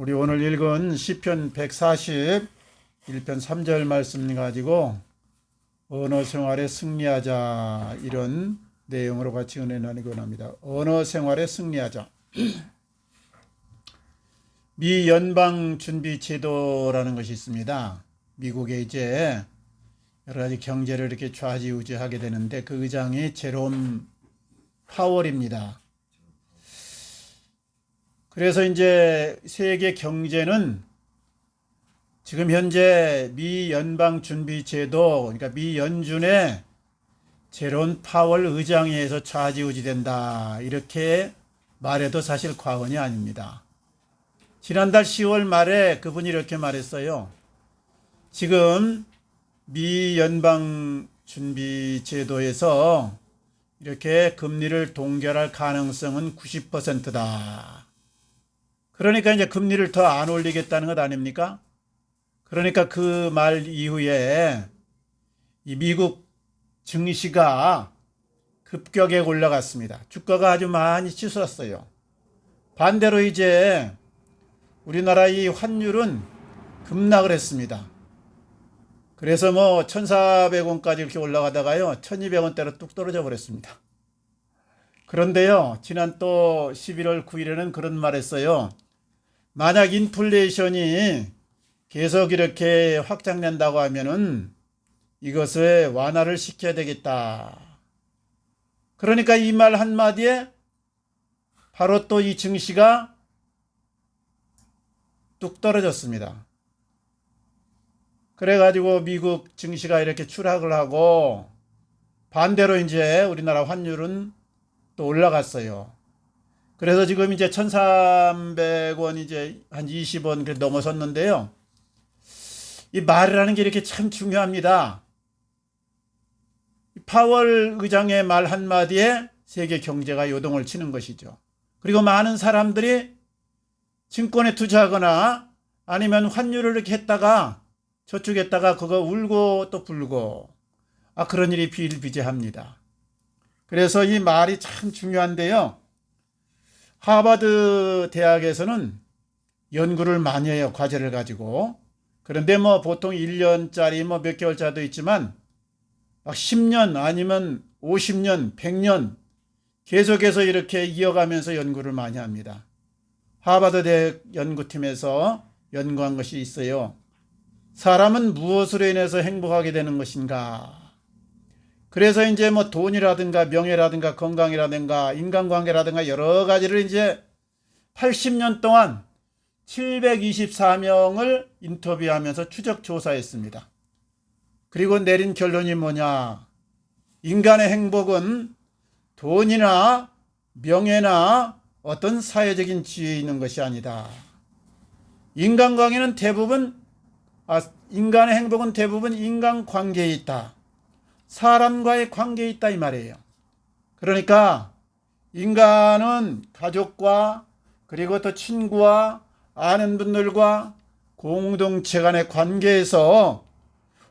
우리 오늘 읽은 시편 141편 3절 말씀 가지고 언어 생활에 승리하자, 이런 내용으로 같이 은혜 나누기 원합니다. 언어 생활에 승리하자. 미 연방 준비 제도라는 것이 있습니다. 미국에 이제 여러 가지 경제를 이렇게 좌지우지하게 되는데 그 의장이 제롬 파월입니다. 그래서 이제 세계 경제는 지금 현재 미 연방 준비 제도, 그러니까 미 연준의 제롬 파월 의장에 의해서 좌지우지 된다, 이렇게 말해도 사실 과언이 아닙니다. 지난달 10월 말에 그분이 이렇게 말했어요. 지금 미 연방 준비 제도에서 이렇게 금리를 동결할 가능성은 90%다. 그러니까 이제 금리를 더 안 올리겠다는 것 아닙니까? 그러니까 그 말 이후에 이 미국 증시가 급격에 올라갔습니다. 주가가 아주 많이 치솟았어요. 반대로 이제 우리나라 이 환율은 급락을 했습니다. 그래서 1,400원까지 이렇게 올라가다가요, 1,200원대로 뚝 떨어져 버렸습니다. 그런데요, 지난 또 11월 9일에는 그런 말 했어요. 만약 인플레이션이 계속 이렇게 확장된다고 하면은 이것을 완화를 시켜야 되겠다. 그러니까 이 말 한마디에 바로 또 이 증시가 뚝 떨어졌습니다. 그래가지고 미국 증시가 이렇게 추락을 하고 반대로 이제 우리나라 환율은 또 올라갔어요. 그래서 지금 이제 1,300원 이제 한 20원 넘어섰는데요. 이 말이라는 게 이렇게 참 중요합니다. 파월 의장의 말 한마디에 세계 경제가 요동을 치는 것이죠. 그리고 많은 사람들이 증권에 투자하거나 아니면 환율을 이렇게 했다가 저축했다가 그거 울고 또 불고, 그런 일이 비일비재합니다. 그래서 이 말이 참 중요한데요. 하버드 대학에서는 연구를 많이 해요, 과제를 가지고. 그런데 보통 1년짜리 몇 개월짜리도 있지만 막 10년 아니면 50년, 100년 계속해서 이렇게 이어가면서 연구를 많이 합니다. 하버드 대학 연구팀에서 연구한 것이 있어요. 사람은 무엇으로 인해서 행복하게 되는 것인가? 그래서 이제 돈이라든가 명예라든가 건강이라든가 인간관계라든가 여러 가지를 이제 80년 동안 724명을 인터뷰하면서 추적 조사했습니다. 그리고 내린 결론이 뭐냐? 인간의 행복은 돈이나 명예나 어떤 사회적인 지위에 있는 것이 아니다. 인간의 행복은 대부분 인간관계에 있다. 사람과의 관계에 있다, 이 말이에요. 그러니까 인간은 가족과 그리고 또 친구와 아는 분들과 공동체 간의 관계에서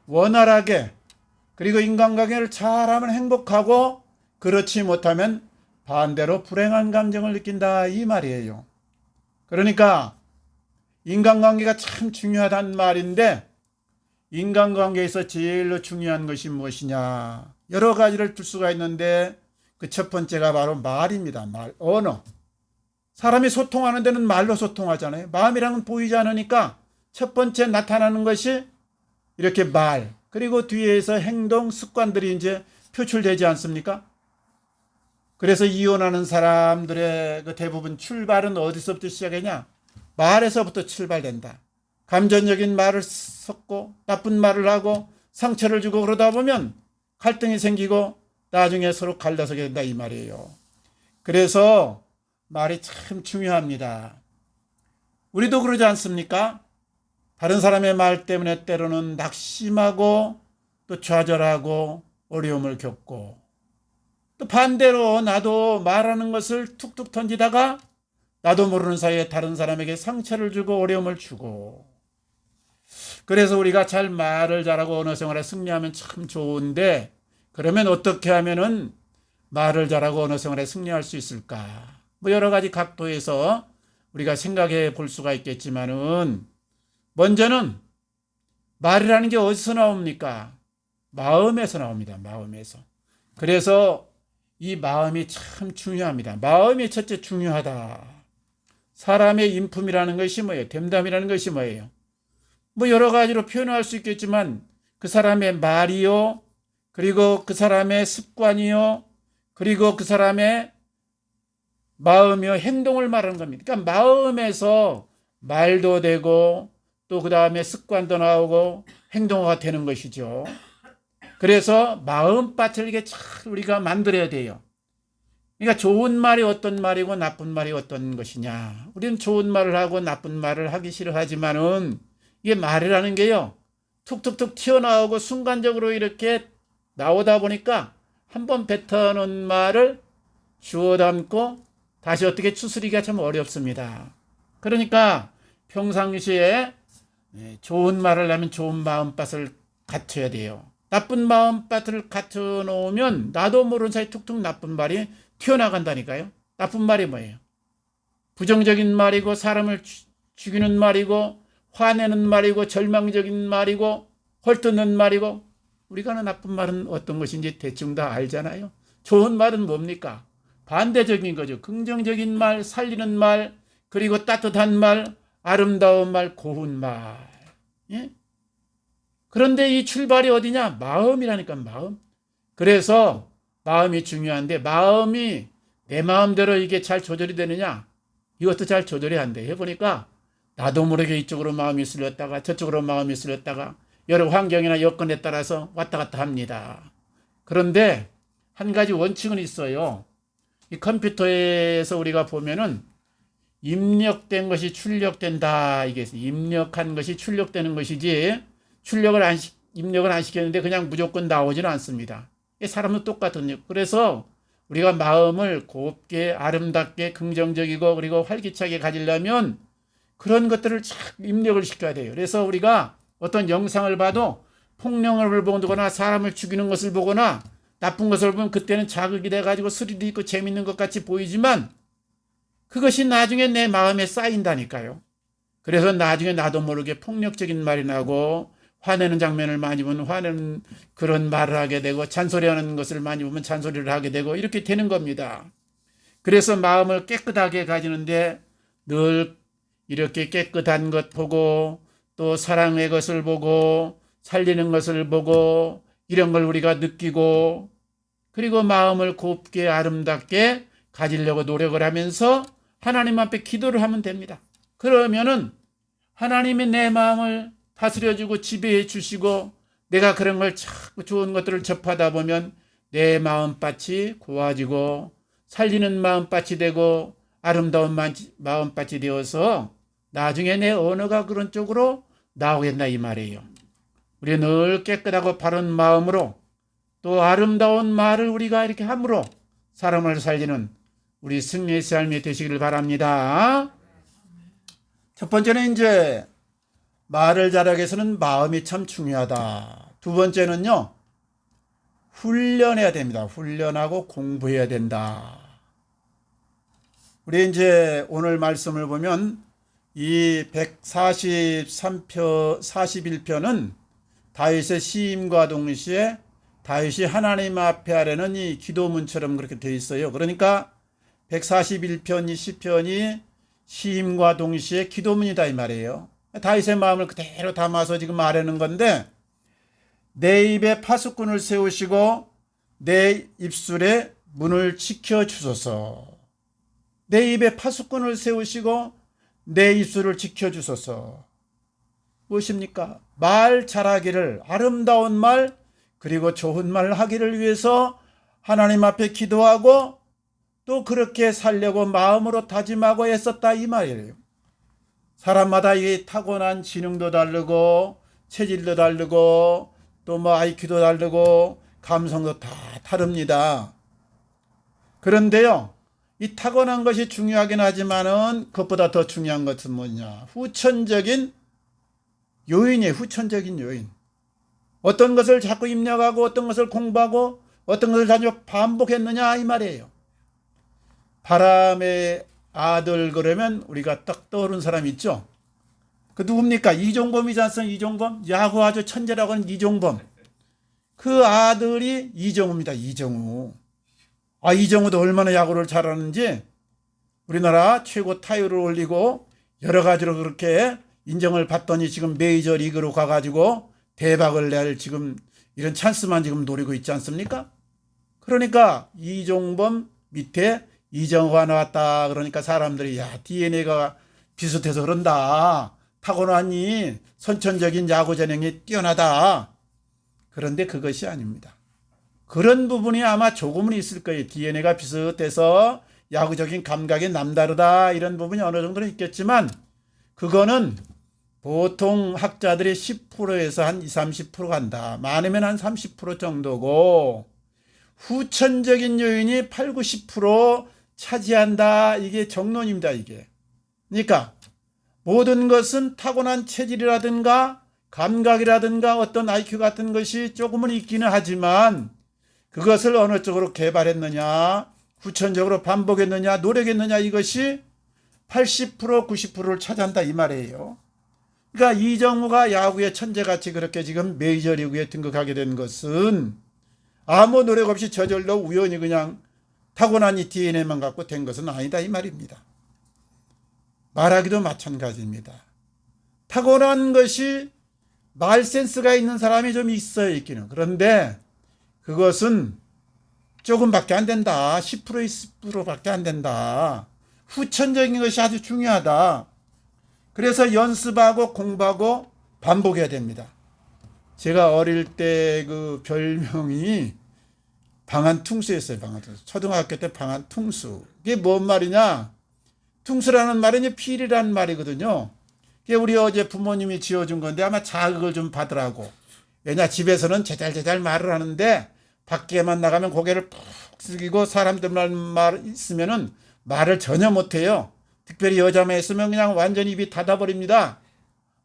원활하게, 그리고 인간관계를 잘하면 행복하고 그렇지 못하면 반대로 불행한 감정을 느낀다, 이 말이에요. 그러니까 인간관계가 참 중요하다는 말인데, 인간관계에서 제일로 중요한 것이 무엇이냐? 여러 가지를 들 수가 있는데 그 첫 번째가 바로 말입니다. 말, 언어. 사람이 소통하는 데는 말로 소통하잖아요. 마음이랑은 보이지 않으니까 첫 번째 나타나는 것이 이렇게 말, 그리고 뒤에서 행동, 습관들이 이제 표출되지 않습니까? 그래서 이혼하는 사람들의 그 대부분 출발은 어디서부터 시작하냐? 말에서부터 출발된다. 감정적인 말을 섞고 나쁜 말을 하고 상처를 주고 그러다 보면 갈등이 생기고 나중에 서로 갈라서게 된다, 이 말이에요. 그래서 말이 참 중요합니다. 우리도 그러지 않습니까? 다른 사람의 말 때문에 때로는 낙심하고 또 좌절하고 어려움을 겪고, 또 반대로 나도 말하는 것을 툭툭 던지다가 나도 모르는 사이에 다른 사람에게 상처를 주고 어려움을 주고. 그래서 우리가 잘 말을 잘하고 언어 생활에 승리하면 참 좋은데, 그러면 어떻게 하면은 말을 잘하고 언어 생활에 승리할 수 있을까? 여러 가지 각도에서 우리가 생각해 볼 수가 있겠지만은 먼저는 말이라는 게 어디서 나옵니까? 마음에서 나옵니다. 마음에서. 그래서 이 마음이 참 중요합니다. 마음이 첫째 중요하다. 사람의 인품이라는 것이 뭐예요? 됨담이라는 것이 뭐예요? 뭐 여러 가지로 표현할 수 있겠지만 그 사람의 말이요, 그리고 그 사람의 습관이요, 그리고 그 사람의 마음이요, 행동을 말하는 겁니다. 그러니까 마음에서 말도 되고 또 그 다음에 습관도 나오고 행동화가 되는 것이죠. 그래서 마음밭을 이게 잘 우리가 만들어야 돼요. 그러니까 좋은 말이 어떤 말이고 나쁜 말이 어떤 것이냐. 우리는 좋은 말을 하고 나쁜 말을 하기 싫어하지만은 이게 말이라는 게요, 툭툭툭 튀어나오고 순간적으로 이렇게 나오다 보니까 한번 뱉어놓은 말을 주워 담고 다시 어떻게 추스리기가 참 어렵습니다. 그러니까 평상시에 좋은 말을 하면 좋은 마음밭을 갖춰야 돼요. 나쁜 마음밭을 갖춰 놓으면 나도 모르는 사이 툭툭 나쁜 말이 튀어나간다니까요. 나쁜 말이 뭐예요? 부정적인 말이고 사람을 죽이는 말이고 화내는 말이고 절망적인 말이고 헐뜯는 말이고, 우리가 하는 나쁜 말은 어떤 것인지 대충 다 알잖아요. 좋은 말은 뭡니까? 반대적인 거죠. 긍정적인 말, 살리는 말, 그리고 따뜻한 말, 아름다운 말, 고운 말. 예? 그런데 이 출발이 어디냐? 마음이라니까, 마음. 그래서 마음이 중요한데, 마음이 내 마음대로 이게 잘 조절이 되느냐? 이것도 잘 조절이 안 돼. 해보니까 나도 모르게 이쪽으로 마음이 쓸렸다가 저쪽으로 마음이 쓸렸다가 여러 환경이나 여건에 따라서 왔다 갔다 합니다. 그런데 한 가지 원칙은 있어요. 이 컴퓨터에서 우리가 보면은 입력된 것이 출력된다. 이게 입력한 것이 출력되는 것이지 입력을 안 시켰는데 그냥 무조건 나오지는 않습니다. 사람은 똑같거든요. 그래서 우리가 마음을 곱게 아름답게 긍정적이고 그리고 활기차게 가지려면 그런 것들을 잘 입력을 시켜야 돼요. 그래서 우리가 어떤 영상을 봐도 폭력을 보거나 사람을 죽이는 것을 보거나 나쁜 것을 보면 그때는 자극이 돼가지고 스릴이 있고 재밌는 것 같이 보이지만 그것이 나중에 내 마음에 쌓인다니까요. 그래서 나중에 나도 모르게 폭력적인 말이 나고 화내는 장면을 많이 보면 화내는 그런 말을 하게 되고 잔소리하는 것을 많이 보면 잔소리를 하게 되고 이렇게 되는 겁니다. 그래서 마음을 깨끗하게 가지는데 늘 이렇게 깨끗한 것 보고 또 사랑의 것을 보고 살리는 것을 보고 이런 걸 우리가 느끼고 그리고 마음을 곱게 아름답게 가지려고 노력을 하면서 하나님 앞에 기도를 하면 됩니다. 그러면은 하나님이 내 마음을 다스려주고 지배해 주시고 내가 그런 걸 자꾸 좋은 것들을 접하다 보면 내 마음밭이 고와지고 살리는 마음밭이 되고 아름다운 마음밭이 되어서 나중에 내 언어가 그런 쪽으로 나오겠나 이 말이에요. 우리 늘 깨끗하고 바른 마음으로 또 아름다운 말을 우리가 이렇게 함으로 사람을 살리는 우리 승리의 삶이 되시기를 바랍니다. 첫 번째는 이제 말을 잘하기 위해서는 마음이 참 중요하다. 두 번째는요, 훈련해야 됩니다. 훈련하고 공부해야 된다. 우리 이제 오늘 말씀을 보면 이 41편은 다윗의 시임과 동시에 다윗이 하나님 앞에 하려는 이 기도문처럼 그렇게 되어 있어요. 그러니까 141편 이 시편이 시임과 동시에 기도문이다 이 말이에요. 다윗의 마음을 그대로 담아서 지금 말하는 건데, 내 입에 파수꾼을 세우시고 내 입술에 문을 지켜주소서. 내 입에 파수꾼을 세우시고 내 입술을 지켜주소서. 무엇입니까? 말 잘하기를, 아름다운 말 그리고 좋은 말 하기를 위해서 하나님 앞에 기도하고 또 그렇게 살려고 마음으로 다짐하고 애썼다 이 말이에요. 사람마다 이 타고난 지능도 다르고 체질도 다르고 또 뭐 IQ도 다르고 감성도 다 다릅니다. 그런데요, 이 타고난 것이 중요하긴 하지만은 그것보다 더 중요한 것은 뭐냐? 후천적인 요인이에요. 후천적인 요인. 어떤 것을 자꾸 입력하고 어떤 것을 공부하고 어떤 것을 자주 반복했느냐 이 말이에요. 바람의 아들 그러면 우리가 딱 떠오르는 사람 있죠. 그 누굽니까? 이종범이지 않습니까? 이종범. 야구 아주 천재라고 하는 이종범. 그 아들이 이정우입니다. 이정우. 이정우도 얼마나 야구를 잘하는지 우리나라 최고 타율을 올리고 여러 가지로 그렇게 인정을 받더니 지금 메이저리그로 가가지고 대박을 낼 지금 이런 찬스만 지금 노리고 있지 않습니까? 그러니까 이종범 밑에 이정우가 나왔다. 그러니까 사람들이 야, DNA가 비슷해서 그런다. 타고나니 선천적인 야구 재능이 뛰어나다. 그런데 그것이 아닙니다. 그런 부분이 아마 조금은 있을 거예요. DNA가 비슷해서 야구적인 감각이 남다르다. 이런 부분이 어느 정도는 있겠지만 그거는 보통 학자들이 10%에서 한 20, 30% 간다. 많으면 한 30% 정도고 후천적인 요인이 8, 90% 차지한다. 이게 정론입니다. 이게. 그러니까 모든 것은 타고난 체질이라든가 감각이라든가 어떤 IQ 같은 것이 조금은 있기는 하지만 그것을 어느 쪽으로 개발했느냐, 후천적으로 반복했느냐, 노력했느냐 이것이 80%, 90%를 차지한다 이 말이에요. 그러니까 이정우가 야구의 천재같이 그렇게 지금 메이저리그에 등극하게 된 것은 아무 노력 없이 저절로 우연히 그냥 타고난 이 DNA만 갖고 된 것은 아니다 이 말입니다. 말하기도 마찬가지입니다. 타고난 것이 말 센스가 있는 사람이 좀 있어요 있기는. 그런데 그것은 조금밖에 안 된다. 10%, 20%밖에 안 된다. 후천적인 것이 아주 중요하다. 그래서 연습하고 공부하고 반복해야 됩니다. 제가 어릴 때 그 별명이 방한퉁수였어요. 방한퉁수. 초등학교 때 방한퉁수. 이게 뭔 말이냐? 퉁수라는 말은 이제 필이라는 말이거든요. 이게 우리 어제 부모님이 지어준 건데 아마 자극을 좀 받으라고. 왜냐 집에서는 제잘제잘 말을 하는데 밖에만 나가면 고개를 푹 숙이고 사람들만 말 있으면은 말을 전혀 못해요. 특별히 여자만 있으면 그냥 완전히 입이 닫아버립니다.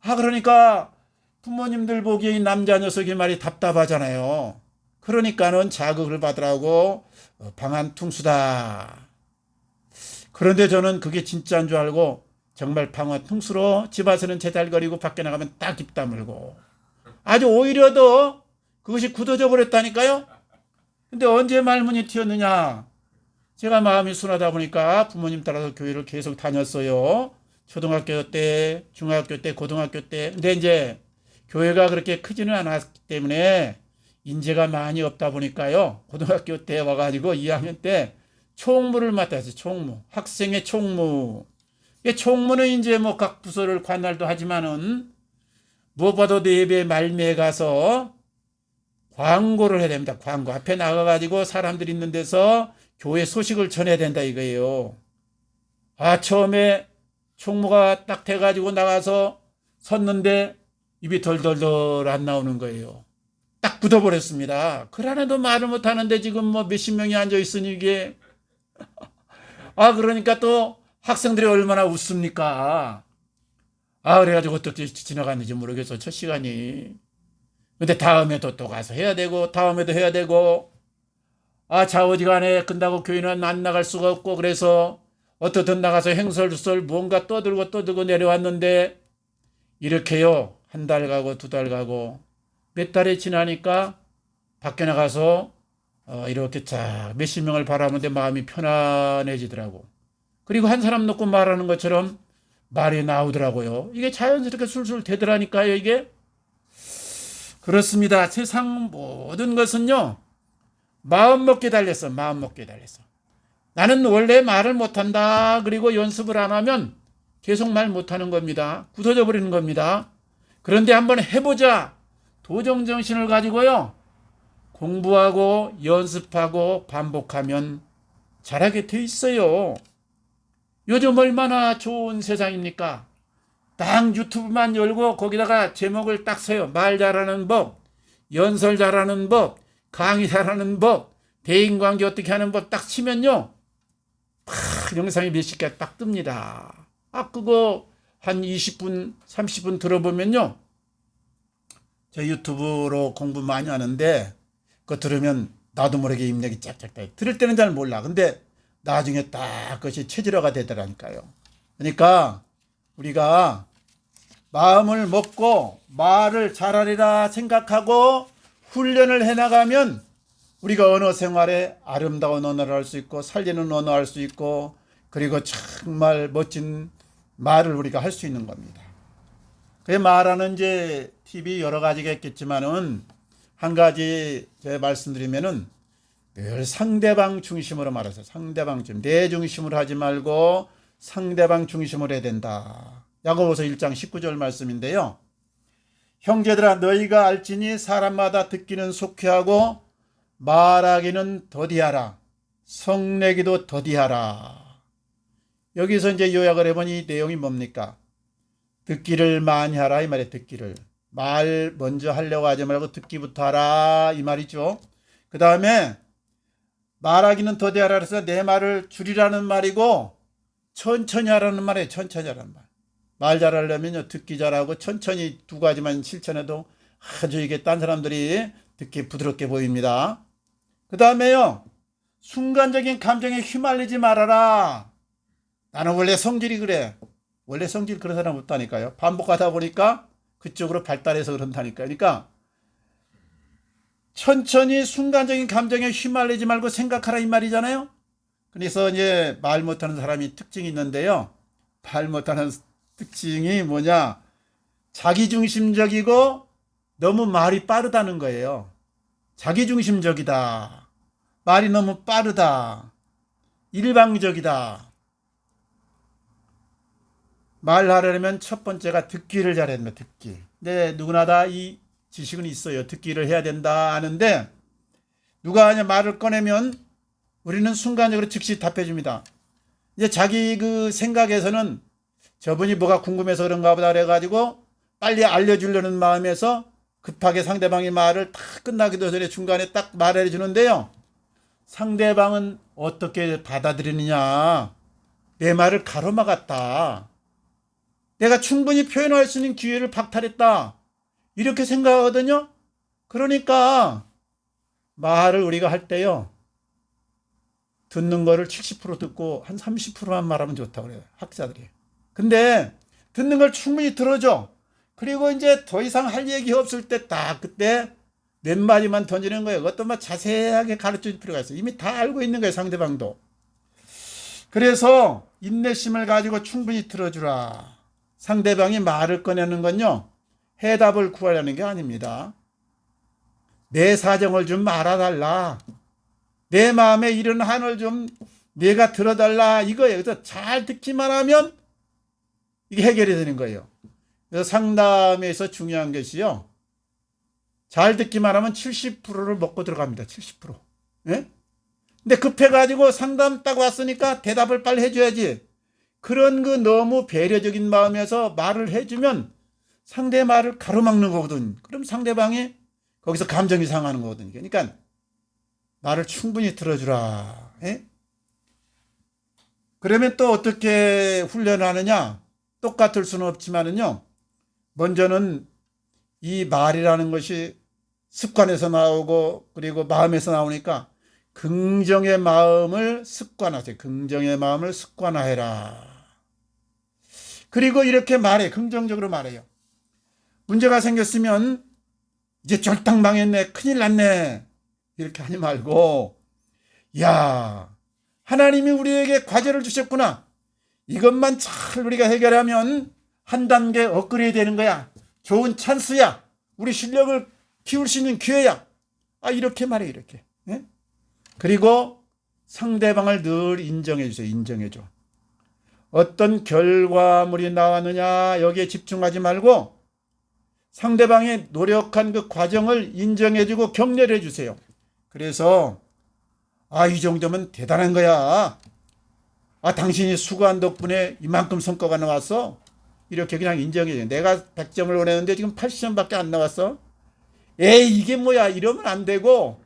그러니까 부모님들 보기에 이 남자 녀석이 말이 답답하잖아요. 그러니까는 자극을 받으라고 방한퉁수다. 그런데 저는 그게 진짜인 줄 알고 정말 방한퉁수로 집 와서는 제잘거리고 밖에 나가면 딱 입 다물고 아주 오히려 더 그것이 굳어져 버렸다니까요. 근데 언제 말문이 튀었느냐? 제가 마음이 순하다 보니까 부모님 따라서 교회를 계속 다녔어요. 초등학교 때, 중학교 때, 고등학교 때. 근데 이제 교회가 그렇게 크지는 않았기 때문에 인재가 많이 없다 보니까요. 고등학교 때 와가지고 2학년 때 총무를 맡았어요. 총무. 학생의 총무. 총무는 이제 뭐 각 부서를 관할도 하지만은 무엇보다도 예배 말미에 가서 광고를 해야 됩니다. 광고. 앞에 나가가지고 사람들이 있는 데서 교회 소식을 전해야 된다 이거예요. 처음에 총무가 딱 돼가지고 나가서 섰는데 입이 덜덜덜 안 나오는 거예요. 딱 굳어버렸습니다. 그러나도 말을 못하는데 지금 뭐 몇십 명이 앉아있으니 이게 그러니까 또 학생들이 얼마나 웃습니까? 그래가지고 어떻게 지나갔는지 모르겠어 첫 시간이. 근데 다음에도 또 가서 해야 되고 다음에도 해야 되고 좌우지간에 끝나고 교회는 안 나갈 수가 없고 그래서 어떻든 나가서 행설수설 뭔가 떠들고 내려왔는데 이렇게요. 한 달 가고 두 달 가고 몇 달이 지나니까 밖에 나가서 이렇게 쫙 몇십 명을 바라보는데 마음이 편안해지더라고. 그리고 한 사람 놓고 말하는 것처럼 말이 나오더라고요. 이게 자연스럽게 술술 되더라니까요. 이게 그렇습니다. 세상 모든 것은요. 마음먹기에 달렸어. 마음먹기에 달렸어. 나는 원래 말을 못한다. 그리고 연습을 안 하면 계속 말 못하는 겁니다. 굳어져 버리는 겁니다. 그런데 한번 해보자. 도정정신을 가지고요. 공부하고 연습하고 반복하면 잘하게 돼 있어요. 요즘 얼마나 좋은 세상입니까? 딱 유튜브만 열고 거기다가 제목을 딱 써요. 말 잘하는 법, 연설 잘하는 법, 강의 잘하는 법, 대인관계 어떻게 하는 법 딱 치면요. 영상이 몇십 개 딱 뜹니다. 그거 한 20분, 30분 들어보면요. 저 유튜브로 공부 많이 하는데 그거 들으면 나도 모르게 입력이 짝짝 돼. 들을 때는 잘 몰라. 근데 나중에 딱 그것이 체질화가 되더라니까요. 그러니까 우리가 마음을 먹고 말을 잘하리라 생각하고 훈련을 해나가면 우리가 언어 생활에 아름다운 언어를 할 수 있고 살리는 언어 할 수 있고 그리고 정말 멋진 말을 우리가 할 수 있는 겁니다. 그 말하는 이제 팁이 여러 가지가 있겠지만은 한 가지 제가 말씀드리면은 늘 상대방 중심으로 말해서 상대방 중심, 내 중심으로 하지 말고 상대방 중심으로 해야 된다. 야고보서 1장 19절 말씀인데요. 형제들아 너희가 알지니 사람마다 듣기는 속히하고 말하기는 더디하라. 성내기도 더디하라. 여기서 이제 요약을 해보니 내용이 뭡니까? 듣기를 많이 하라 이 말이에요. 듣기를. 말 먼저 하려고 하지 말고 듣기부터 하라 이 말이죠. 그 다음에 말하기는 더디하라 그래서 내 말을 줄이라는 말이고 천천히 하라는 말이에요. 천천히 하라는 말. 말 잘하려면요. 듣기 잘하고 천천히 두 가지만 실천해도 아주 이게 딴 사람들이 듣기 부드럽게 보입니다. 그 다음에요. 순간적인 감정에 휘말리지 말아라. 나는 원래 성질이 그래. 원래 성질 그런 사람 없다니까요. 반복하다 보니까 그쪽으로 발달해서 그런다니까요. 그러니까 천천히 순간적인 감정에 휘말리지 말고 생각하라 이 말이잖아요. 그래서 이제 말 못하는 사람이 특징이 있는데요. 말 못하는 특징이 뭐냐? 자기중심적이고 너무 말이 빠르다는 거예요. 자기중심적이다. 말이 너무 빠르다. 일방적이다. 말하려면 첫 번째가 듣기를 잘해야 된다. 듣기. 근데 누구나 다 이 지식은 있어요. 듣기를 해야 된다 하는데 누가 하냐 말을 꺼내면 우리는 순간적으로 즉시 답해줍니다. 이제 자기 그 생각에서는 저분이 뭐가 궁금해서 그런가 보다 그래가지고 빨리 알려주려는 마음에서 급하게 상대방의 말을 다 끝나기도 전에 중간에 딱 말해 주는데요. 상대방은 어떻게 받아들이느냐. 내 말을 가로막았다. 내가 충분히 표현할 수 있는 기회를 박탈했다. 이렇게 생각하거든요. 그러니까 말을 우리가 할 때요. 듣는 거를 70% 듣고 한 30%만 말하면 좋다고 그래요. 학자들이. 근데 듣는 걸 충분히 들어줘. 그리고 이제 더 이상 할 얘기 없을 때 딱 그때 몇 마디만 던지는 거예요. 그것도 막 자세하게 가르쳐 줄 필요가 있어요. 이미 다 알고 있는 거예요. 상대방도. 그래서 인내심을 가지고 충분히 들어주라. 상대방이 말을 꺼내는 건요. 해답을 구하려는 게 아닙니다. 내 사정을 좀 알아달라. 내 마음에 이런 한을 좀 내가 들어달라 이거예요. 그래서 잘 듣기만 하면 이게 해결이 되는 거예요. 그래서 상담에서 중요한 것이요. 잘 듣기만 하면 70%를 먹고 들어갑니다. 70%. 예? 근데 급해가지고 상담 딱 왔으니까 대답을 빨리 해줘야지. 그런 그 너무 배려적인 마음에서 말을 해주면 상대 말을 가로막는 거거든. 그럼 상대방이 거기서 감정이 상하는 거거든요. 그러니까 말을 충분히 들어주라. 예? 그러면 또 어떻게 훈련하느냐? 똑같을 수는 없지만은요. 먼저는 이 말이라는 것이 습관에서 나오고 그리고 마음에서 나오니까 긍정의 마음을 습관하세요. 긍정의 마음을 습관화해라. 그리고 이렇게 말해. 긍정적으로 말해요. 문제가 생겼으면 이제 쫄딱 망했네. 큰일 났네. 이렇게 하지 말고 야 하나님이 우리에게 과제를 주셨구나. 이것만 잘 우리가 해결하면 한 단계 업그레이드 되는 거야. 좋은 찬스야. 우리 실력을 키울 수 있는 기회야. 이렇게 말해 이렇게. 예? 그리고 상대방을 늘 인정해 주세요. 인정해 줘. 어떤 결과물이 나왔느냐 여기에 집중하지 말고 상대방이 노력한 그 과정을 인정해 주고 격려해 주세요. 그래서 이 정도면 대단한 거야. 당신이 수고한 덕분에 이만큼 성과가 나왔어. 이렇게 그냥 인정해 줘요. 내가 100점을 원했는데 지금 80점밖에 안 나왔어. 에이 이게 뭐야 이러면 안 되고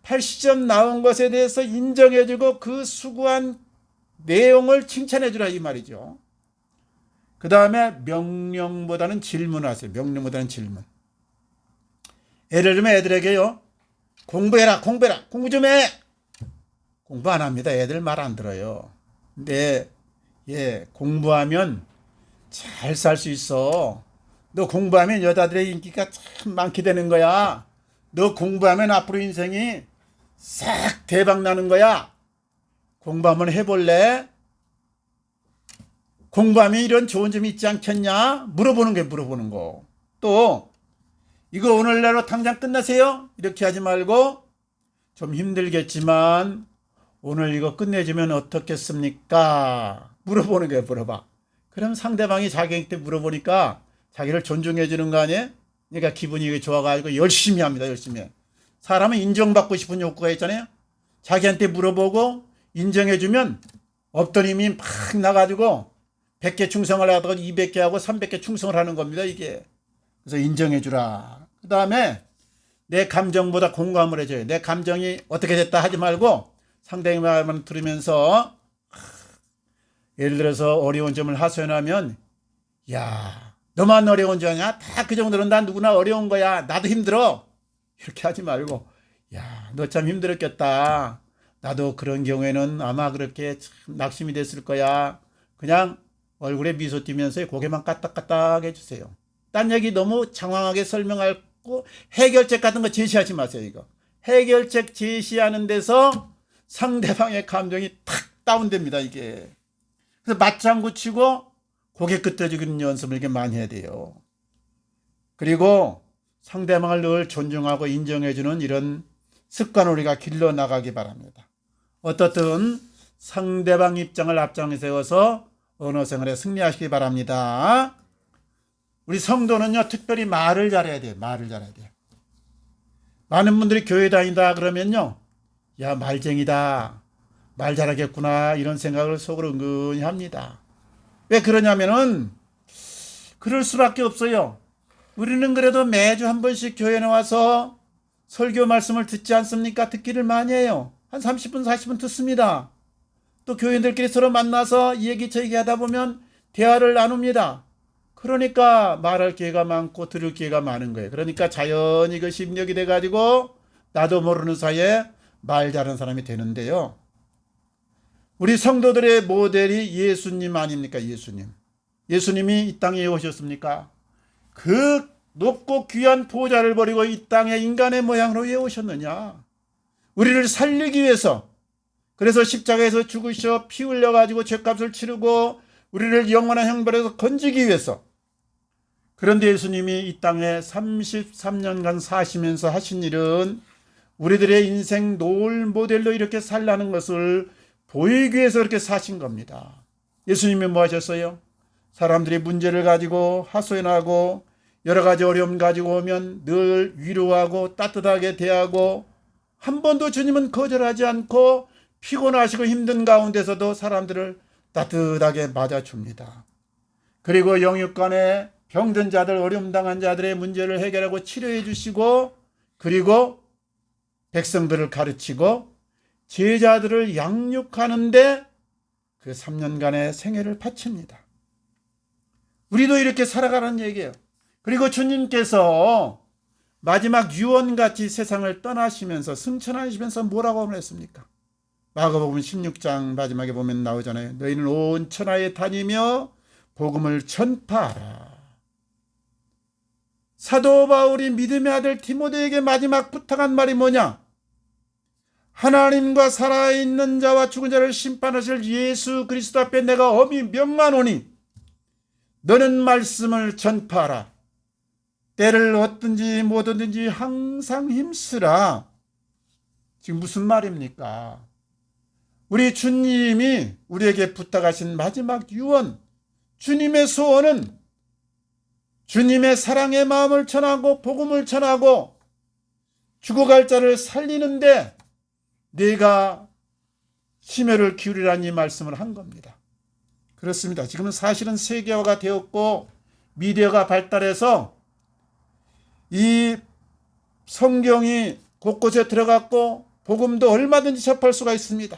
80점 나온 것에 대해서 인정해 주고 그 수고한 내용을 칭찬해 주라 이 말이죠. 그 다음에 명령보다는 질문하세요. 명령보다는 질문. 예를 들면 애들에게요. 공부해라 공부 좀 해. 공부 안 합니다. 애들 말 안 들어요. 근데 공부하면 잘 살 수 있어. 너 공부하면 여자들의 인기가 참 많게 되는 거야. 너 공부하면 앞으로 인생이 싹 대박 나는 거야. 공부 한번 해볼래? 공부하면 이런 좋은 점이 있지 않겠냐? 물어보는 거. 또 이거 오늘날로 당장 끝나세요? 이렇게 하지 말고 좀 힘들겠지만 오늘 이거 끝내주면 어떻겠습니까? 물어보는 거예요. 물어봐. 그럼 상대방이 자기한테 물어보니까 자기를 존중해 주는 거 아니에요? 그러니까 기분이 좋아가지고 열심히 합니다. 열심히. 사람은 인정받고 싶은 욕구가 있잖아요. 자기한테 물어보고 인정해 주면 없던 힘이 막 나가지고 100개 충성을 하다가 200개 하고 300개 충성을 하는 겁니다. 이게. 그래서 인정해 주라. 그 다음에 내 감정보다 공감을 해줘요. 내 감정이 어떻게 됐다 하지 말고 상대의 말만 들으면서 예를 들어서 어려운 점을 하소연하면 야 너만 어려운 줄 아냐? 다 그 정도는 난 누구나 어려운 거야. 나도 힘들어. 이렇게 하지 말고 야 너 참 힘들었겠다. 나도 그런 경우에는 아마 그렇게 참 낙심이 됐을 거야. 그냥 얼굴에 미소 띄면서 고개만 까딱까딱 해주세요. 딴 얘기 너무 장황하게 설명하고 해결책 같은 거 제시하지 마세요. 이거 해결책 제시하는 데서 상대방의 감정이 탁 다운됩니다. 이게. 그래서 맞장구 치고 고개 끄덕이는 연습을 이렇게 많이 해야 돼요. 그리고 상대방을 늘 존중하고 인정해주는 이런 습관을 우리가 길러나가기 바랍니다. 어떻든 상대방 입장을 앞장에 세워서 언어 생활에 승리하시기 바랍니다. 우리 성도는요, 특별히 말을 잘해야 돼요. 말을 잘해야 돼요. 많은 분들이 교회 다닌다 그러면요, 야, 말쟁이다. 말 잘하겠구나. 이런 생각을 속으로 은근히 합니다. 왜 그러냐면은, 그럴 수밖에 없어요. 우리는 그래도 매주 한 번씩 교회에 나와서 설교 말씀을 듣지 않습니까? 듣기를 많이 해요. 한 30분, 40분 듣습니다. 또 교인들끼리 서로 만나서 이 얘기 저 얘기 하다 보면 대화를 나눕니다. 그러니까 말할 기회가 많고 들을 기회가 많은 거예요. 그러니까 자연히 그 심력이 돼가지고 나도 모르는 사이에 말 잘하는 사람이 되는데요. 우리 성도들의 모델이 예수님 아닙니까? 예수님. 예수님이 이 땅에 오셨습니까? 그 높고 귀한 보좌를 버리고 이 땅에 인간의 모양으로 왜 오셨느냐? 우리를 살리기 위해서. 그래서 십자가에서 죽으셔 피 흘려가지고 죄값을 치르고 우리를 영원한 형벌에서 건지기 위해서. 그런데 예수님이 이 땅에 33년간 사시면서 하신 일은 우리들의 인생 롤 모델로 이렇게 살라는 것을 보이기 위해서 그렇게 사신 겁니다. 예수님이 뭐 하셨어요? 사람들이 문제를 가지고 하소연하고 여러 가지 어려움 가지고 오면 늘 위로하고 따뜻하게 대하고 한 번도 주님은 거절하지 않고 피곤하시고 힘든 가운데서도 사람들을 따뜻하게 맞아줍니다. 그리고 영육간에 병든 자들, 어려움 당한 자들의 문제를 해결하고 치료해 주시고 그리고 백성들을 가르치고 제자들을 양육하는데 그 3년간의 생애를 바칩니다. 우리도 이렇게 살아가는 얘기예요. 그리고 주님께서 마지막 유언같이 세상을 떠나시면서 승천하시면서 뭐라고 했습니까? 마가복음 16장 마지막에 보면 나오잖아요. 너희는 온 천하에 다니며 복음을 전파하라. 사도 바울이 믿음의 아들 디모데에게 마지막 부탁한 말이 뭐냐? 하나님과 살아있는 자와 죽은 자를 심판하실 예수 그리스도 앞에 내가 엄히 명하노니 너는 말씀을 전파하라. 때를 얻든지 못 얻든지 항상 힘쓰라. 지금 무슨 말입니까? 우리 주님이 우리에게 부탁하신 마지막 유언, 주님의 소원은 주님의 사랑의 마음을 전하고 복음을 전하고 죽어갈 자를 살리는데 네가 심혈을 기울이라는 이 말씀을 한 겁니다. 그렇습니다. 지금은 사실은 세계화가 되었고 미디어가 발달해서 이 성경이 곳곳에 들어갔고 복음도 얼마든지 접할 수가 있습니다.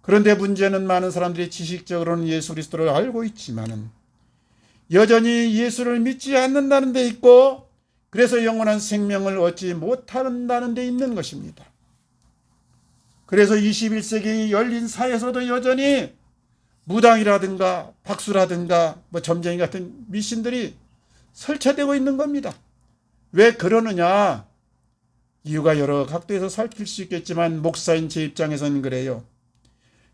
그런데 문제는 많은 사람들이 지식적으로는 예수 그리스도를 알고 있지만은 여전히 예수를 믿지 않는다는 데 있고 그래서 영원한 생명을 얻지 못한다는 데 있는 것입니다. 그래서 21세기 열린 사회에서도 여전히 무당이라든가 박수라든가 뭐 점쟁이 같은 미신들이 설치되고 있는 겁니다. 왜 그러느냐? 이유가 여러 각도에서 살필 수 있겠지만 목사인 제 입장에서는 그래요.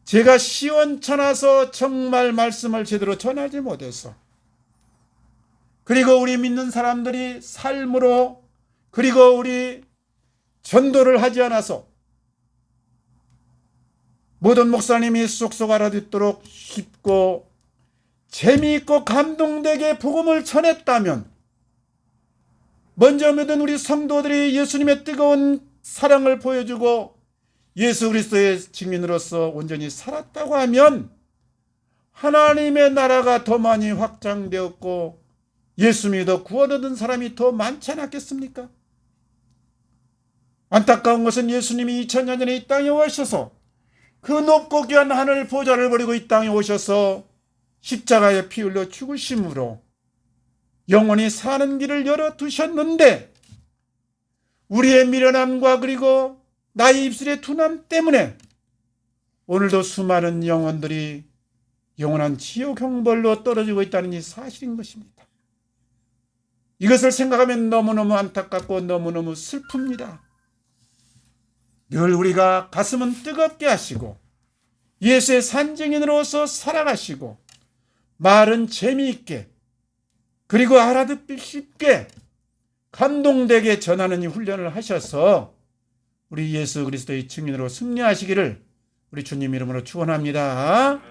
제가 시원찮아서 정말 말씀을 제대로 전하지 못해서, 그리고 우리 믿는 사람들이 삶으로, 그리고 우리 전도를 하지 않아서 모든 목사님이 쏙쏙 알아듣도록 쉽고 재미있고 감동되게 복음을 전했다면, 먼저 믿은 우리 성도들이 예수님의 뜨거운 사랑을 보여주고 예수 그리스도의 증인으로서 온전히 살았다고 하면 하나님의 나라가 더 많이 확장되었고 예수 믿어 구원 얻은 사람이 더 많지 않았겠습니까? 안타까운 것은 예수님이 2000년 전에 이 땅에 오셔서 그 높고 귀한 하늘 보좌를 버리고 이 땅에 오셔서 십자가에 피 흘려 죽으심으로 영원히 사는 길을 열어두셨는데, 우리의 미련함과 그리고 나의 입술의 둔함 때문에 오늘도 수많은 영혼들이 영원한 지옥 형벌로 떨어지고 있다는 이 사실인 것입니다. 이것을 생각하면 너무너무 안타깝고 너무너무 슬픕니다. 늘 우리가 가슴은 뜨겁게 하시고 예수의 산증인으로서 살아가시고 말은 재미있게 그리고 알아듣기 쉽게 감동되게 전하는 이 훈련을 하셔서 우리 예수 그리스도의 증인으로 승리하시기를 우리 주님 이름으로 축원합니다.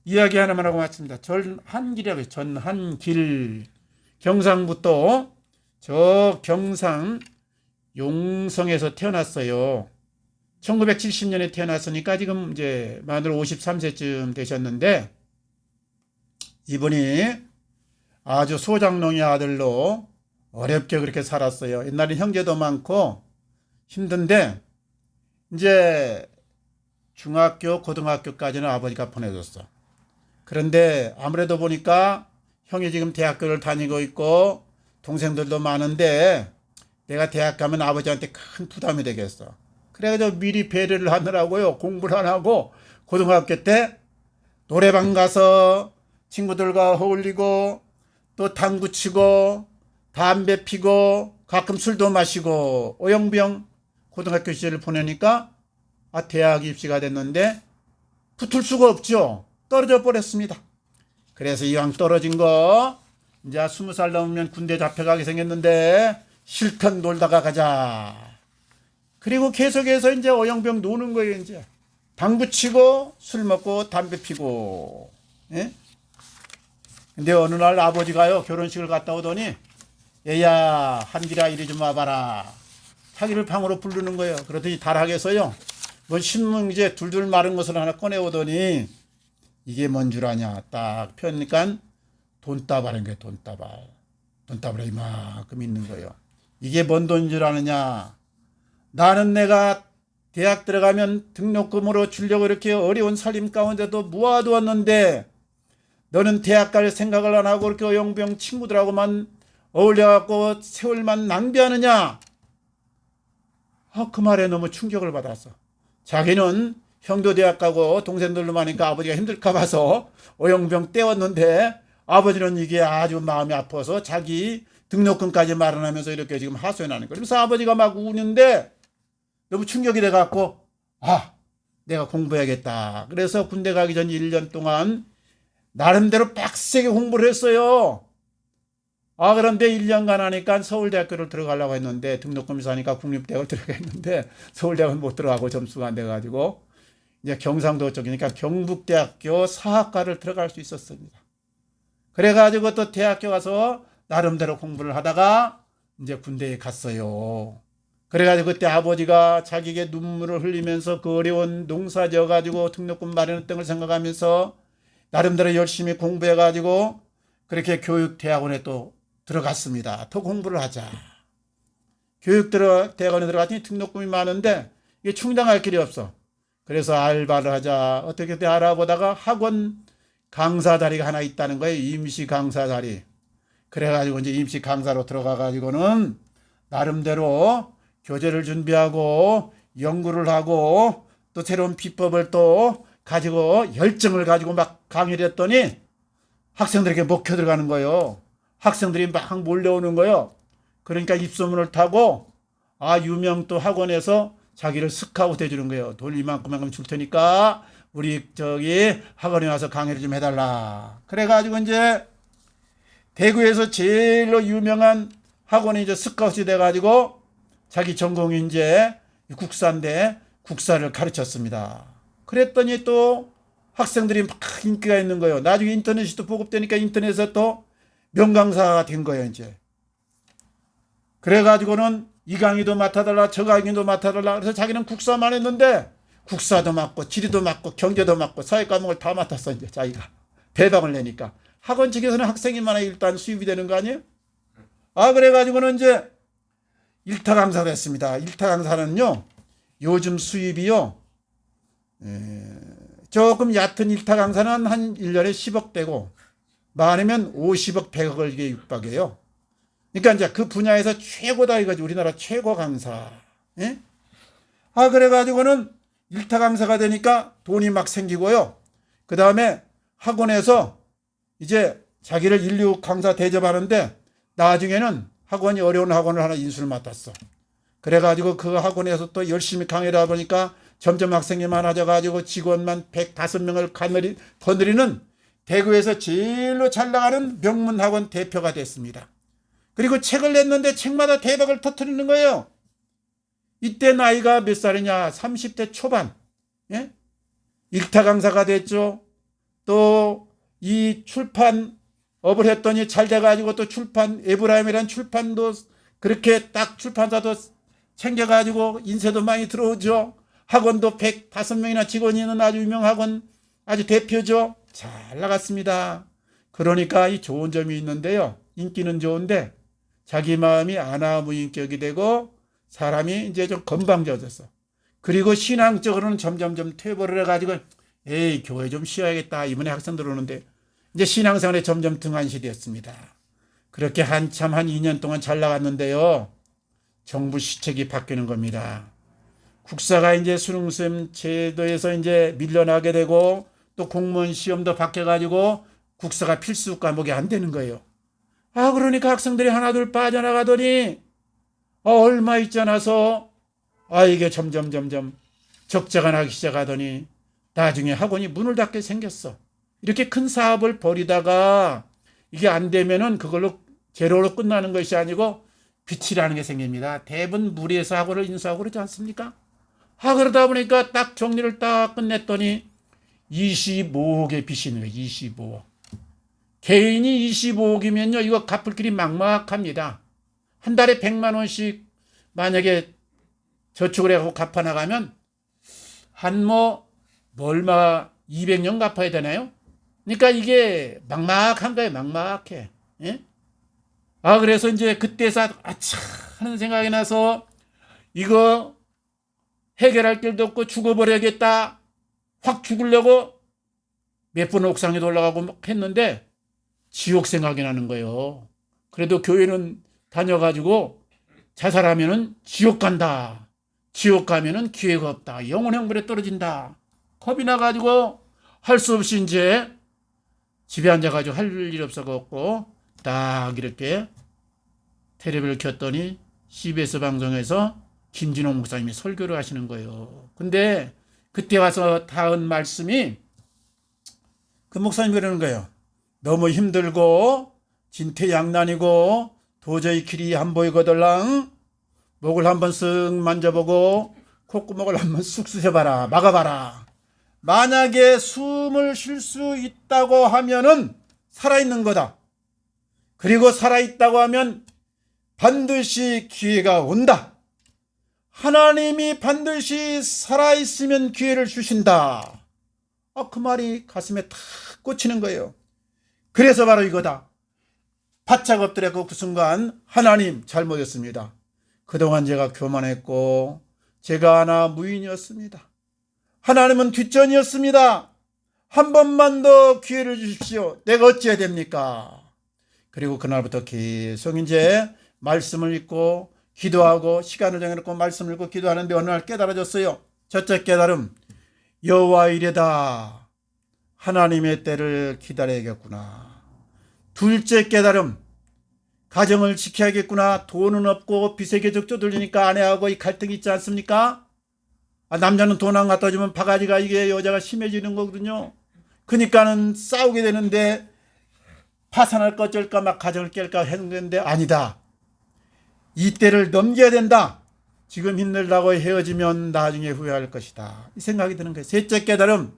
이야기 하나만 하고 마칩니다. 전한길이라고 해요. 전한길. 경상북도 저 경상 용성에서 태어났어요. 1970년에 태어났으니까 지금 이제 만으로 53세쯤 되셨는데, 이분이 아주 소장농의 아들로 어렵게 그렇게 살았어요. 옛날에 형제도 많고 힘든데 이제 중학교, 고등학교까지는 아버지가 보내줬어. 그런데 아무래도 보니까 형이 지금 대학교를 다니고 있고 동생들도 많은데 내가 대학 가면 아버지한테 큰 부담이 되겠어. 그래가지고 미리 배려를 하느라고요. 공부를 안 하고 고등학교 때 노래방 가서 친구들과 어울리고 또 당구 치고 담배 피고 가끔 술도 마시고 오영병 고등학교 시절을 보내니까 대학 입시가 됐는데 붙을 수가 없죠. 떨어져 버렸습니다. 그래서 이왕 떨어진 거 이제 20살 넘으면 군대 잡혀가게 생겼는데 실컷 놀다가 가자. 그리고 계속해서 이제 어영병 노는 거예요. 이제 당구 치고 술 먹고 담배 피고. 예? 근데 어느 날 아버지가요 결혼식을 갔다 오더니 얘야 한길아 이리 좀 와봐라. 자기를 방으로 부르는 거예요. 그러더니 다락에서요 뭐 신문 이제 둘둘 마른 것을 하나 꺼내오더니 이게 뭔 줄 아냐 딱 펴니까 돈다발인 거예요. 돈다발에 이만큼 있는 거예요. 이게 뭔 돈인 줄 아느냐. 나는 내가 대학 들어가면 등록금으로 주려고 이렇게 어려운 살림 가운데도 모아두었는데 너는 대학 갈 생각을 안 하고 이렇게 어영병 친구들하고만 어울려갖고 세월만 낭비하느냐. 그 말에 너무 충격을 받았어. 자기는 형도 대학 가고 동생들도 많으니까 아버지가 힘들까 봐서 어영병 떼었는데 아버지는 이게 아주 마음이 아파서 자기 등록금까지 마련하면서 이렇게 지금 하소연하는 거예요. 그래서 아버지가 막 우는데 너무 충격이 돼갖고 내가 공부해야겠다. 그래서 군대 가기 전 1년 동안 나름대로 빡세게 공부를 했어요. 그런데 1년간 하니까 서울대학교를 들어가려고 했는데 등록금이 사니까 국립대학을 들어가했는데 서울대학은 못 들어가고 점수가 안 돼가지고 이제 경상도 쪽이니까 경북대학교 사학과를 들어갈 수 있었습니다. 그래가지고 또 대학교 가서 나름대로 공부를 하다가 이제 군대에 갔어요. 그래가지고 그때 아버지가 자기에게 눈물을 흘리면서 그 어려운 농사 지어가지고 등록금 마련했던 걸 생각하면서 나름대로 열심히 공부해가지고 그렇게 교육대학원에 또 들어갔습니다. 더 공부를 하자. 대학원에 들어갔더니 등록금이 많은데 이게 충당할 길이 없어. 그래서 알바를 하자. 어떻게 알아보다가 학원 강사 자리가 하나 있다는 거예요. 임시 강사 자리. 그래가지고 이제 임시 강사로 들어가가지고는 나름대로 교재를 준비하고 연구를 하고 또 새로운 비법을 또 가지고 열정을 가지고 막 강의를 했더니 학생들에게 먹혀 들어가는 거예요. 학생들이 막 몰려오는 거예요. 그러니까 입소문을 타고 유명 또 학원에서 자기를 스카우트 해주는 거예요. 돈 이만큼 줄 테니까 우리 저기 학원에 와서 강의를 좀 해달라. 그래가지고 이제 대구에서 제일로 유명한 학원이 이제 스카우트 돼가지고 자기 전공이 이제 국사인데 국사를 가르쳤습니다. 그랬더니 또 학생들이 막 인기가 있는 거예요. 나중에 인터넷이 또 보급되니까 인터넷에서 또 명강사가 된 거예요, 이제. 그래가지고는 이 강의도 맡아달라, 저 강의도 맡아달라. 그래서 자기는 국사만 했는데 국사도 맡고 지리도 맡고 경제도 맡고 사회 과목을 다 맡았어, 이제 자기가. 대박을 내니까. 학원 측에서는 학생이 많아 일단 수입이 되는 거 아니에요? 그래가지고는 이제 일타 강사를 했습니다. 일타 강사는요, 요즘 수입이요, 조금 얕은 일타 강사는 한 1년에 10억 되고, 많으면 50억, 100억을 이게 육박해요. 그러니까 이제 그 분야에서 최고다 이거지. 우리나라 최고 강사. 예? 그래가지고는 일타 강사가 되니까 돈이 막 생기고요. 그 다음에 학원에서 이제 자기를 인류 강사 대접하는데 나중에는 학원이 어려운 학원을 하나 인수를 맡았어. 그래가지고 그 학원에서 또 열심히 강의를 하다 보니까 점점 학생이 많아져가지고 직원만 105명을 거느리는 대구에서 제일로 잘 나가는 명문학원 대표가 됐습니다. 그리고 책을 냈는데 책마다 대박을 터뜨리는 거예요. 이때 나이가 몇 살이냐? 30대 초반. 예? 일타 강사가 됐죠. 또 이 출판업을 했더니 잘 돼가지고 또 에브라임이라는 출판도 그렇게 딱 출판사도 챙겨가지고 인쇄도 많이 들어오죠. 학원도 105명이나 직원이 있는 아주 유명 학원 아주 대표죠. 잘 나갔습니다. 그러니까 이 좋은 점이 있는데요. 인기는 좋은데 자기 마음이 아나무인격이 되고 사람이 이제 좀 건방져졌어. 그리고 신앙적으로는 점점점 퇴보를 해가지고 에이 교회 좀 쉬어야겠다. 이번에 학생들 오는데 이제 신앙생활에 점점 등한시되었습니다. 그렇게 한참 한 2년 동안 잘 나갔는데요. 정부 시책이 바뀌는 겁니다. 국사가 이제 수능시험 제도에서 이제 밀려나게 되고 또 공무원 시험도 바뀌어가지고 국사가 필수 과목이 안 되는 거예요. 그러니까 학생들이 하나둘 빠져나가더니 얼마 있지 않아서 이게 점점 적자가 나기 시작하더니 나중에 학원이 문을 닫게 생겼어. 이렇게 큰 사업을 벌이다가 이게 안 되면은 그걸로 제로로 끝나는 것이 아니고 빚이라는 게 생깁니다. 대부분 무리해서 학원을 인수하고 그러지 않습니까? 그러다 보니까 딱 정리를 딱 끝냈더니 25억의 빚이 있는 거예요. 25억. 개인이 25억이면요. 이거 갚을 길이 막막합니다. 한 달에 100만 원씩 만약에 저축을 해서 갚아나가면 얼마 200년 갚아야 되나요? 그러니까 이게 막막한 거예요. 막막해. 예? 그래서 이제 그때서 하는 생각이 나서 이거 해결할 길도 없고 죽어버려야겠다. 확 죽으려고 몇 번 옥상에도 올라가고 막 했는데 지옥 생각이 나는 거예요. 그래도 교회는 다녀가지고 자살하면은 지옥 간다. 지옥 가면은 기회가 없다. 영혼 형벌에 떨어진다. 겁이 나가지고 할 수 없이 이제 집에 앉아가지고 할 일 없어갖고 딱 이렇게 텔레비를 켰더니 CBS 방송에서 김진호 목사님이 설교를 하시는 거예요. 근데 그때 와서 닿은 말씀이 그 목사님이 그러는 거예요. 너무 힘들고 진퇴양난이고 도저히 길이 안 보이거들랑 목을 한번 쓱 만져보고 콧구멍을 한번 쑥 쑤셔봐라. 막아봐라. 만약에 숨을 쉴 수 있다고 하면은 살아있는 거다. 그리고 살아있다고 하면 반드시 기회가 온다. 하나님이 반드시 살아있으면 기회를 주신다. 그 말이 가슴에 탁 꽂히는 거예요. 그래서 바로 이거다. 바짝 엎드려고 그 순간 하나님 잘못했습니다. 그동안 제가 교만했고 제가 하나 무인이었습니다. 하나님은 뒷전이었습니다. 한 번만 더 기회를 주십시오. 내가 어찌해야 됩니까? 그리고 그날부터 계속 이제 말씀을 읽고 기도하고 시간을 정해놓고 말씀을 읽고 기도하는데 어느 날 깨달아졌어요. 첫째 깨달음, 여호와 이레다. 하나님의 때를 기다려야겠구나. 둘째 깨달음. 가정을 지켜야겠구나. 돈은 없고 빚의 계적 쪼들리니까 아내하고 이 갈등이 있지 않습니까? 남자는 돈 안 갖다 주면 바가지가 이게 여자가 심해지는 거거든요. 그러니까는 싸우게 되는데 파산할 거 어쩔까 막 가정을 깰까 했는데 아니다. 이 때를 넘겨야 된다. 지금 힘들다고 헤어지면 나중에 후회할 것이다. 이 생각이 드는 거예요. 셋째 깨달음.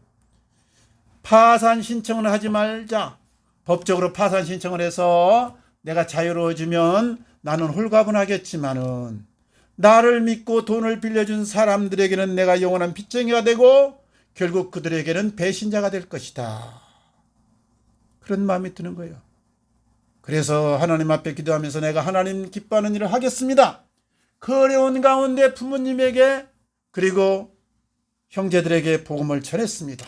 파산 신청을 하지 말자. 법적으로 파산 신청을 해서 내가 자유로워지면 나는 홀가분하겠지만은 나를 믿고 돈을 빌려준 사람들에게는 내가 영원한 빚쟁이가 되고 결국 그들에게는 배신자가 될 것이다. 그런 마음이 드는 거예요. 그래서 하나님 앞에 기도하면서 내가 하나님 기뻐하는 일을 하겠습니다. 그 어려운 가운데 부모님에게 그리고 형제들에게 복음을 전했습니다.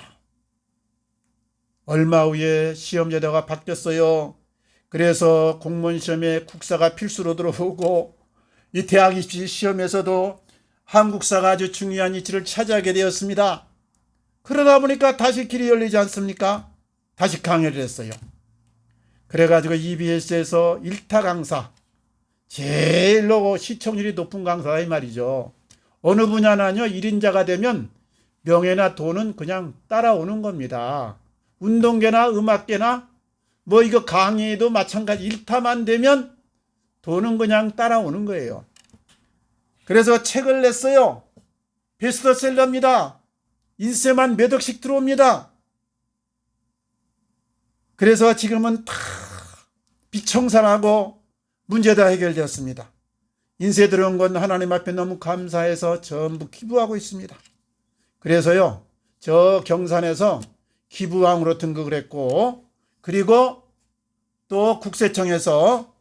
얼마 후에 시험제도가 바뀌었어요. 그래서 공무원 시험에 국사가 필수로 들어오고 이 대학 입시 시험에서도 한국사가 아주 중요한 위치를 차지하게 되었습니다. 그러다 보니까 다시 길이 열리지 않습니까? 다시 강의를 했어요. 그래가지고 EBS에서 1타 강사, 제일로 시청률이 높은 강사다 이 말이죠. 어느 분야나요 1인자가 되면 명예나 돈은 그냥 따라오는 겁니다. 운동계나 음악계나 뭐 이거 강의도 마찬가지 1타만 되면 돈은 그냥 따라오는 거예요. 그래서 책을 냈어요. 베스트셀러입니다. 인쇄만 몇 억씩 들어옵니다. 그래서 지금은 다 비청산하고 문제 다 해결되었습니다. 인쇄 들어온 건 하나님 앞에 너무 감사해서 전부 기부하고 있습니다. 그래서요, 저 경산에서 기부왕으로 등극을 했고, 그리고 또 국세청에서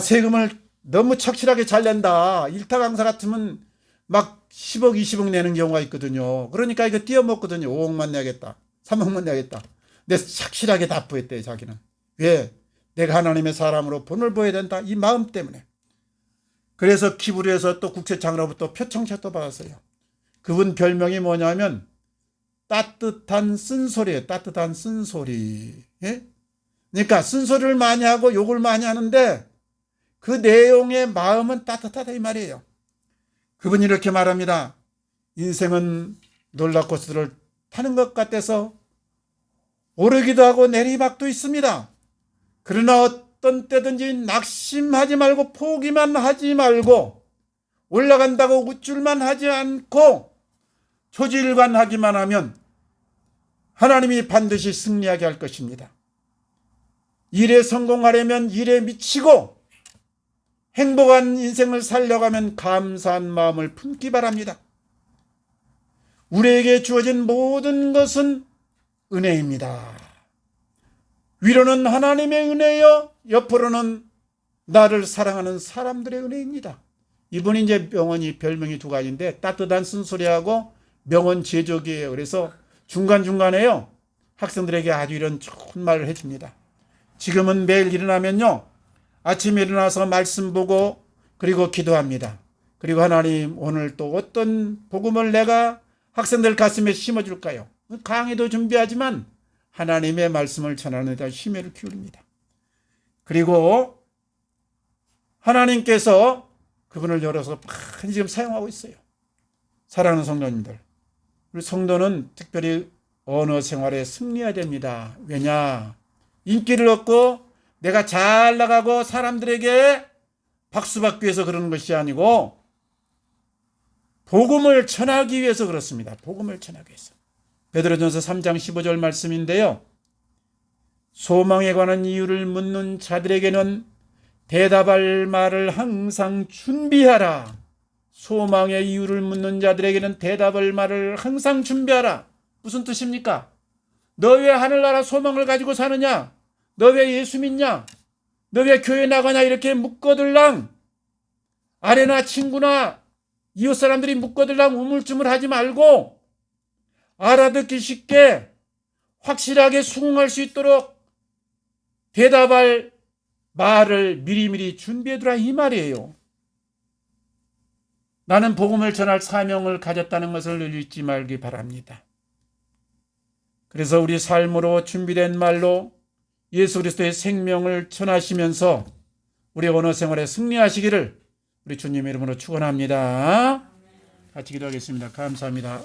세금을 너무 착실하게 잘 낸다. 1타 강사 같으면 막 10억, 20억 내는 경우가 있거든요. 그러니까 이거 띄어먹거든요. 5억만 내야겠다. 3억만 내야겠다. 근데 착실하게 납부했대요, 자기는. 왜? 내가 하나님의 사람으로 본을 보여야 된다. 이 마음 때문에. 그래서 기부를 해서 또 국세청으로부터 표창장도 받았어요. 그분 별명이 뭐냐면 따뜻한 쓴소리예요. 따뜻한 쓴소리. 예? 그러니까 쓴소리를 많이 하고 욕을 많이 하는데 그 내용의 마음은 따뜻하다 이 말이에요. 그분이 이렇게 말합니다. 인생은 롤러코스터를 타는 것 같아서 오르기도 하고 내리막도 있습니다. 그러나 어떤 때든지 낙심하지 말고 포기만 하지 말고 올라간다고 우쭐만 하지 않고 초지일관하기만 하면 하나님이 반드시 승리하게 할 것입니다. 일에 성공하려면 일에 미치고 행복한 인생을 살려가면 감사한 마음을 품기 바랍니다. 우리에게 주어진 모든 것은 은혜입니다. 위로는 하나님의 은혜요, 옆으로는 나를 사랑하는 사람들의 은혜입니다. 이분이 이제 명언이 별명이 두 가지인데 따뜻한 쓴소리하고 명언 제조기예요. 그래서 중간중간에요 학생들에게 아주 이런 좋은 말을 해줍니다. 지금은 매일 일어나면요 아침에 일어나서 말씀 보고 그리고 기도합니다. 그리고 하나님 오늘 또 어떤 복음을 내가 학생들 가슴에 심어줄까요? 강의도 준비하지만 하나님의 말씀을 전하는 데 심혈을 기울입니다. 그리고 하나님께서 그분을 열어서 많이 지금 사용하고 있어요. 사랑하는 성도님들, 우리 성도는 특별히 언어 생활에 승리해야 됩니다. 왜냐? 인기를 얻고 내가 잘 나가고 사람들에게 박수 받기 위해서 그러는 것이 아니고 복음을 전하기 위해서 그렇습니다. 복음을 전하기 위해서. 베드로전서 3장 15절 말씀인데요. 소망에 관한 이유를 묻는 자들에게는 대답할 말을 항상 준비하라. 소망의 이유를 묻는 자들에게는 대답할 말을 항상 준비하라. 무슨 뜻입니까? 너 왜 하늘나라 소망을 가지고 사느냐? 너 왜 예수 믿냐? 너 왜 교회 나가냐? 이렇게 묻거들랑 아내나 친구나 이웃 사람들이 묻거들랑 우물쭈물 하지 말고 알아듣기 쉽게 확실하게 수긍할 수 있도록 대답할 말을 미리미리 준비해두라 이 말이에요. 나는 복음을 전할 사명을 가졌다는 것을 잊지 말기 바랍니다. 그래서 우리 삶으로 준비된 말로 예수 그리스도의 생명을 전하시면서 우리 언어 생활에 승리하시기를 우리 주님의 이름으로 축원합니다. 같이 기도하겠습니다. 감사합니다.